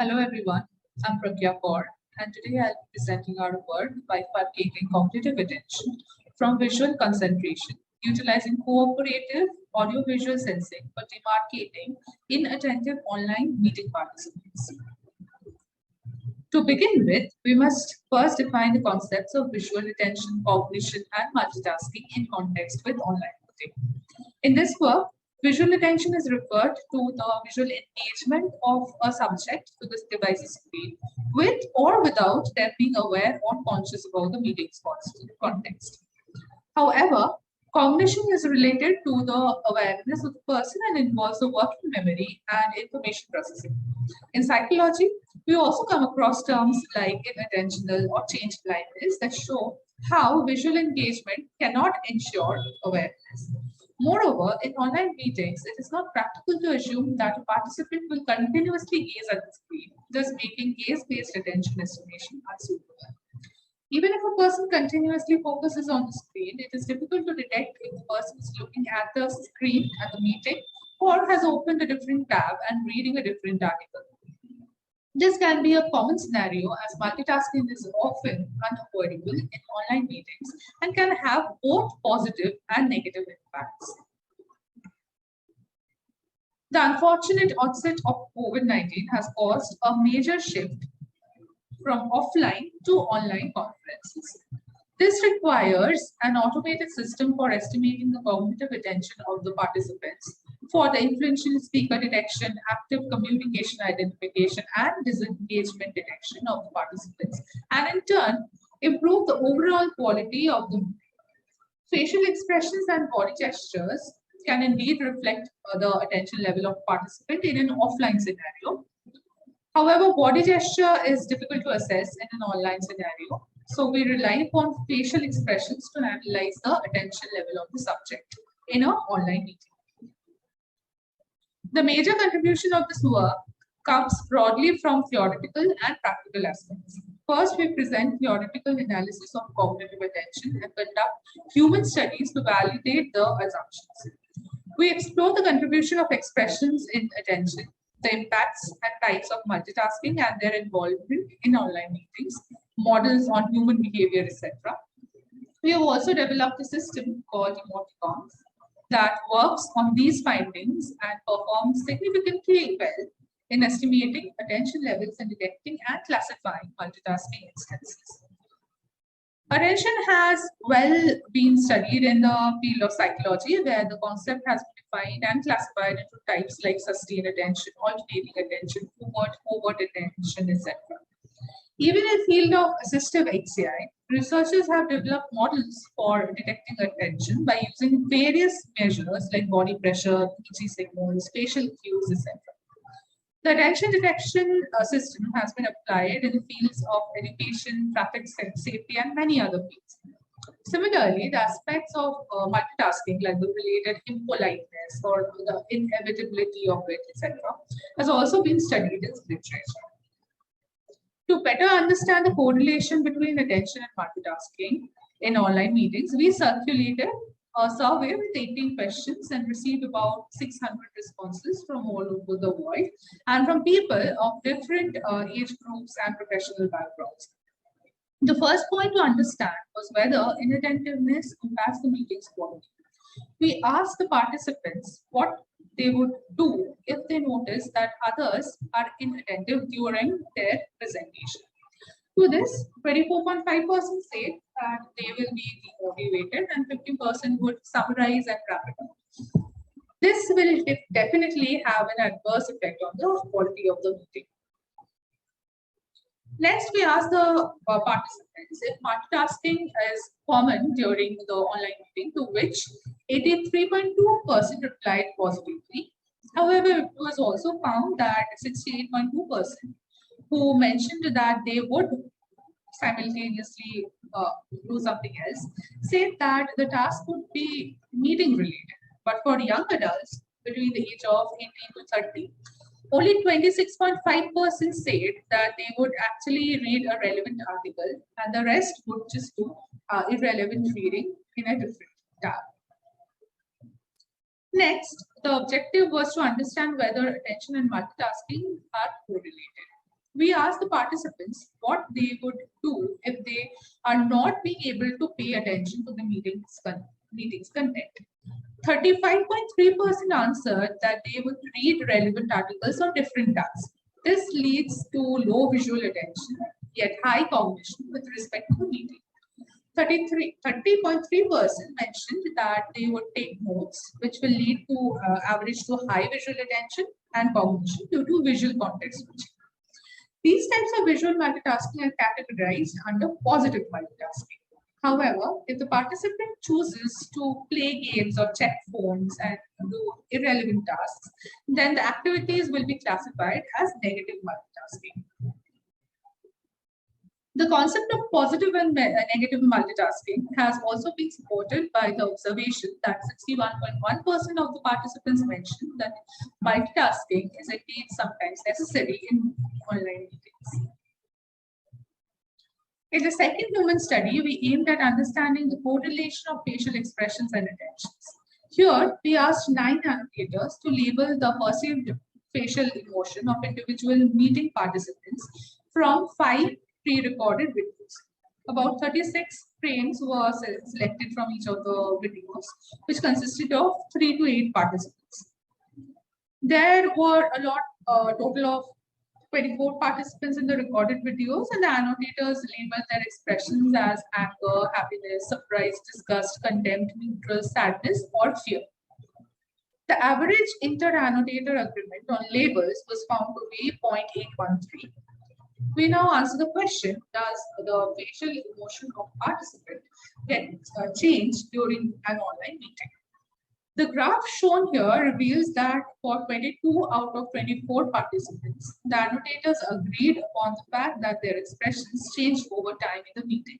Hello everyone, I'm Pragya Kaur, and today I'll be presenting our work Bifurcating cognitive attention from visual concentration, utilizing cooperative audiovisual sensing for demarcating inattentive online meeting participants. To begin with, we must first define the concepts of visual attention, cognition, and multitasking in context with online meeting. In this work, visual attention is referred to the visual engagement of a subject to this device's screen, with or without them being aware or conscious about the meeting's context. However, cognition is related to the awareness of the person and involves the working memory and information processing. In psychology, we also come across terms like inattentional or change blindness that show how visual engagement cannot ensure awareness. Moreover, in online meetings, it is not practical to assume that a participant will continuously gaze at the screen, thus making gaze-based attention estimation unsuitable. Even if a person continuously focuses on the screen, it is difficult to detect if the person is looking at the screen at the meeting or has opened a different tab and reading a different article. This can be a common scenario as multitasking is often unavoidable in online meetings and can have both positive and negative impacts. The unfortunate onset of COVID-19 has caused a major shift from offline to online conferences. This requires an automated system for estimating the cognitive attention of the participants for the influential speaker detection, active communication identification, and disengagement detection of the participants, and in turn, improve the overall quality of the facial expressions and body gestures can indeed reflect the attention level of participant in an offline scenario. However, body gesture is difficult to assess in an online scenario, so we rely upon facial expressions to analyze the attention level of the subject in an online meeting. The major contribution of this work comes broadly from theoretical and practical aspects. First, we present theoretical analysis of cognitive attention and conduct human studies to validate the assumptions. We explore the contribution of expressions in attention, the impacts and types of multitasking and their involvement in online meetings, models on human behavior, etc. We have also developed a system called EmotiConf that works on these findings and performs significantly well in estimating attention levels and detecting and classifying multitasking instances. Attention has well been studied in the field of psychology, where the concept has been defined and classified into types like sustained attention, alternating attention, covert attention, etc. Even in the field of assistive HCI, researchers have developed models for detecting attention by using various measures like body pressure, EG signals, facial cues, etc. The attention detection system has been applied in the fields of education, traffic safety, and many other fields. Similarly, the aspects of multitasking, like the related impoliteness or the inevitability of it, etc., has also been studied in literature. To better understand the correlation between attention and multitasking in online meetings, we circulated a survey with 18 questions and received about 600 responses from all over the world and from people of different age groups and professional backgrounds. The first point to understand was whether inattentiveness impacts the meeting's quality. We asked the participants what they would do if they notice that others are inattentive during their presentation. To this, 24.5% said that they will be demotivated and 50% would summarize and wrap it up. This will definitely have an adverse effect on the quality of the meeting. Next, we asked the participants if multitasking is common during the online meeting, to which 83.2% replied positively. However, it was also found that 68.2% who mentioned that they would simultaneously do something else said that the task would be meeting related. But for young adults between the age of 18 to 30, only 26.5% said that they would actually read a relevant article, and the rest would just do irrelevant reading in a different tab. Next, the objective was to understand whether attention and multitasking are correlated. we asked the participants what they would do if they are not being able to pay attention to the meeting's content. 35.3% answered that they would read relevant articles on different tasks. This leads to low visual attention, yet high cognition with respect to the meeting. 30.3% mentioned that they would take notes, which will lead to average to high visual attention and cognition due to visual context switching. These types of visual multitasking are categorized under positive multitasking. However, if the participant chooses to play games or check phones and do irrelevant tasks, then the activities will be classified as negative multitasking. The concept of positive and negative multitasking has also been supported by the observation that 61.1% of the participants mentioned that multitasking is indeed sometimes necessary in online meetings. In the second human study, we aimed at understanding the correlation of facial expressions and attentions. Here, we asked 9 annotators to label the perceived facial emotion of individual meeting participants from 5 pre-recorded videos. About 36 frames were selected from each of the videos, which consisted of 3 to 8 participants. There were a total of 24 participants in the recorded videos, and the annotators labeled their expressions as anger, happiness, surprise, disgust, contempt, neutral, sadness, or fear. The average inter-annotator agreement on labels was found to be 0.813. We now answer the question, does the facial emotion of participant get changed during an online meeting? The graph shown here reveals that for 22 out of 24 participants, the annotators agreed upon the fact that their expressions changed over time in the meeting.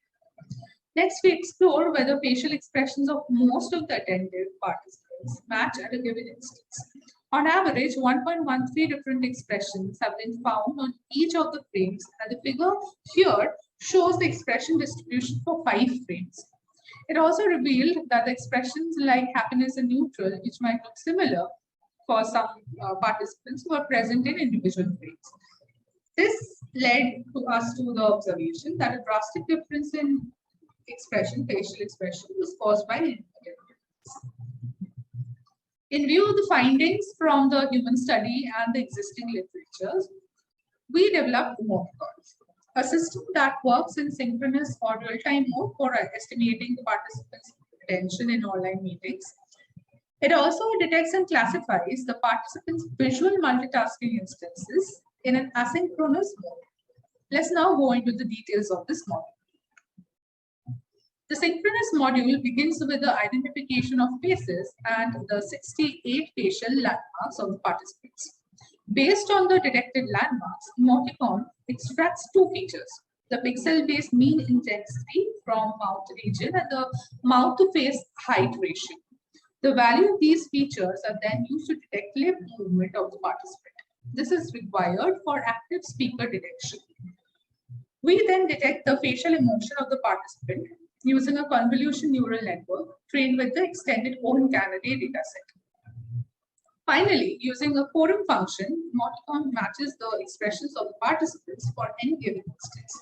Next, we explore whether facial expressions of most of the attentive participants match at a given instance. On average, 1.13 different expressions have been found on each of the frames, and the figure here shows the expression distribution for 5 frames. It also revealed that the expressions like happiness and neutral, which might look similar for some participants, were present in individual frames. This led to us to the observation that a drastic difference in facial expression, was caused by inattentive. In view of the findings from the human study and the existing literatures, we developed EmotiConf, a system that works in synchronous or real-time mode for estimating the participants' attention in online meetings. It also detects and classifies the participants' visual multitasking instances in an asynchronous mode. Let's now go into the details of this model. The synchronous module begins with the identification of faces and the 68 facial landmarks of the participants. Based on the detected landmarks, EmotiConf extracts 2 features, the pixel-based mean intensity from mouth region and the mouth-to-face height ratio. The value of these features are then used to detect lip movement of the participant. This is required for active speaker detection. We then detect the facial emotion of the participant using a convolution neural network trained with the extended Cohen candidate dataset. Finally, using a quorum function, EmotiConf matches the expressions of the participants for any given instance.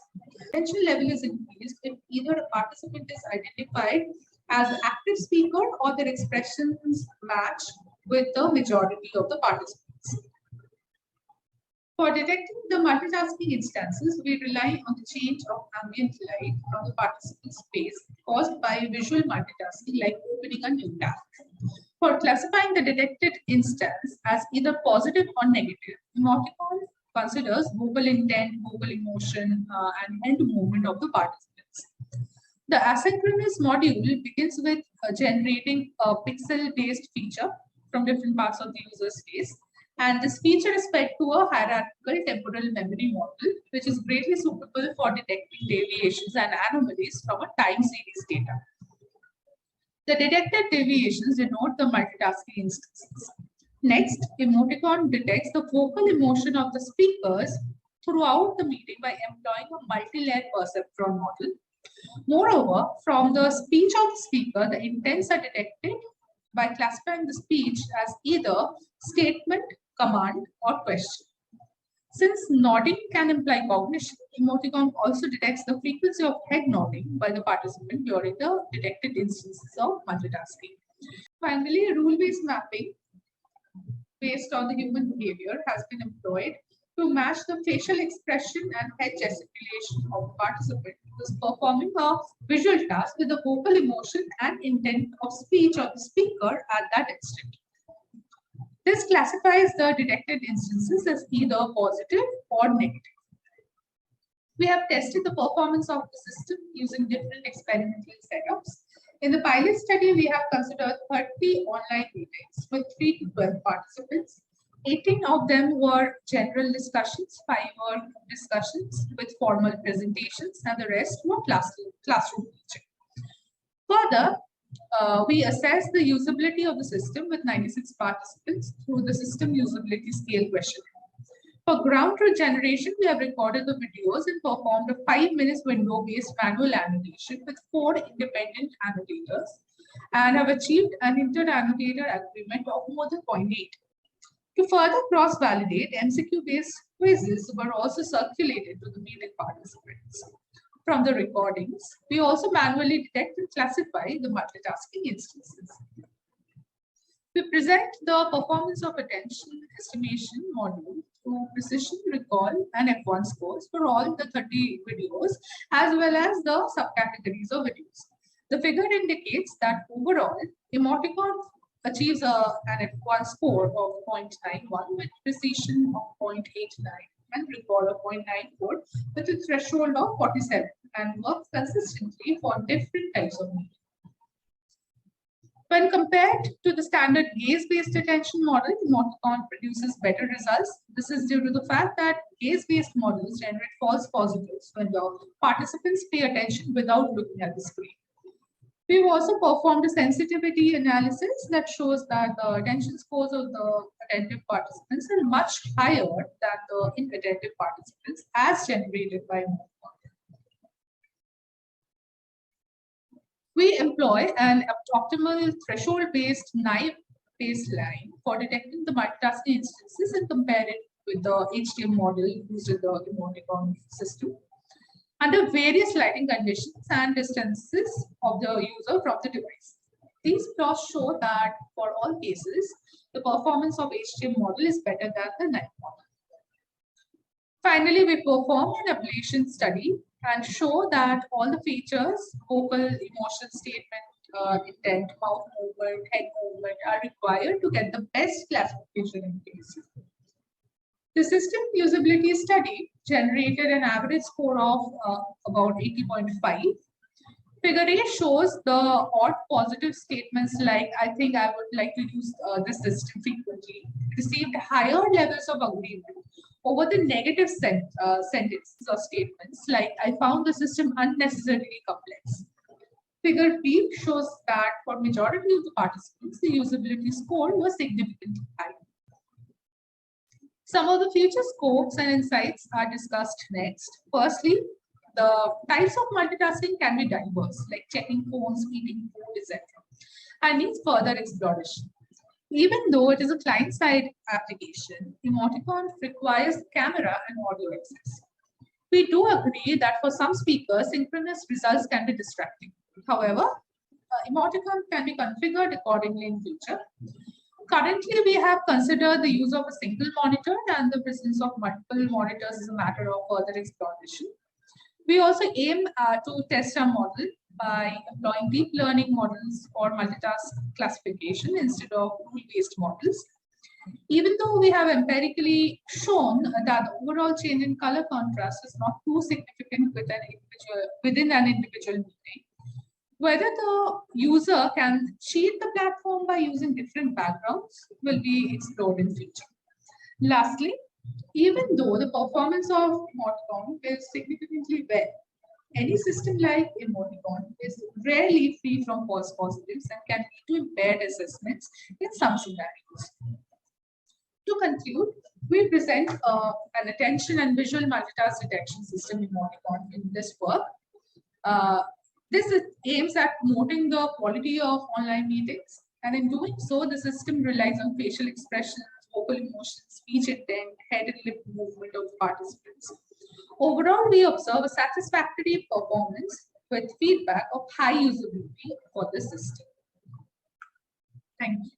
Attention level is increased if either a participant is identified as an active speaker or their expressions match with the majority of the participants. For detecting the multitasking instances, we rely on the change of ambient light from the participant's face caused by visual multitasking, like opening a new tab. For classifying the detected instance as either positive or negative, EmotiConf considers vocal intent, vocal emotion, and hand movement of the participants. The asynchronous module begins with generating a pixel-based feature from different parts of the user's face. And this feature is fed to a hierarchical temporal memory model, which is greatly suitable for detecting deviations and anomalies from a time series data. The detected deviations denote the multitasking instances. Next, EmotiConf detects the vocal emotion of the speakers throughout the meeting by employing a multi-layer perceptron model. Moreover, from the speech of the speaker, the intents are detected by classifying the speech as either statement, command, or question. Since nodding can imply cognition, EmotiConf also detects the frequency of head nodding by the participant during the detected instances of multitasking. Finally, rule-based mapping based on the human behavior has been employed to match the facial expression and head gesticulation of the participant who is performing a visual task with the vocal emotion and intent of speech of the speaker at that instant. This classifies the detected instances as either positive or negative. We have tested the performance of the system using different experimental setups. In the pilot study, we have considered 30 online meetings with 3 to 12 participants. 18 of them were general discussions, 5 were discussions with formal presentations, and the rest were classroom teaching. Further, we assessed the usability of the system with 96 participants through the system usability scale questionnaire. For ground truth generation, we have recorded the videos and performed a 5 minutes window-based manual annotation with 4 independent annotators and have achieved an inter-annotator agreement of more than 0.8. To further cross-validate, MCQ-based quizzes were also circulated to the meeting participants. From the recordings, we also manually detect and classify the multitasking instances. We present the performance of attention estimation module through precision recall and F1 scores for all the 30 videos, as well as the subcategories of videos. The figure indicates that overall, EmotiConf achieves an F1 score of 0.91 with precision of 0.89 and recall of 0.94 with a threshold of 47 and works consistently for different types of media. When compared to the standard gaze-based attention model, EmotiConf produces better results. This is due to the fact that gaze-based models generate false positives when the participants pay attention without looking at the screen. We've also performed a sensitivity analysis that shows that the attention scores of the attentive participants are much higher than the inattentive participants as generated by EmotiConf. We employ an optimal threshold-based naive baseline for detecting the multitasking instances and compare it with the HTM model used in the EmotiConf system under various lighting conditions and distances of the user from the device. These plots show that for all cases, the performance of HTM model is better than the naive model. Finally, we performed an ablation study and show that all the features, vocal, emotion statement, intent, mouth movement, head movement are required to get the best classification in cases. The system usability study generated an average score of about 80.5. Figure A shows the odd positive statements like, I think I would like to use this system frequently, received higher levels of agreement over the negative sentences or statements like, I found the system unnecessarily complex. Figure B shows that for majority of the participants, the usability score was significantly high. Some of the future scopes and insights are discussed next. Firstly, the types of multitasking can be diverse, like checking phones, eating food, etc., and needs further exploration. Even though it is a client-side application, EmotiConf requires camera and audio access. We do agree that for some speakers, synchronous results can be distracting. However, EmotiConf can be configured accordingly in future. Currently, we have considered the use of a single monitor, and the presence of multiple monitors is a matter of further exploration. We also aim to test our model by employing deep learning models for multitask classification instead of rule-based models. Even though we have empirically shown that the overall change in color contrast is not too significant within an individual meeting, whether the user can cheat the platform by using different backgrounds will be explored in future. Lastly, even though the performance of EmotiConf is significantly well, any system like EmotiConf is rarely free from false positives and can lead to impaired assessments in some scenarios. To conclude, we present an attention and visual multitask detection system EmotiConf in this work. This aims at promoting the quality of online meetings, and in doing so, the system relies on facial expressions, vocal emotion, speech intent, head and lip movement of participants. Overall, we observe a satisfactory performance with feedback of high usability for the system. Thank you.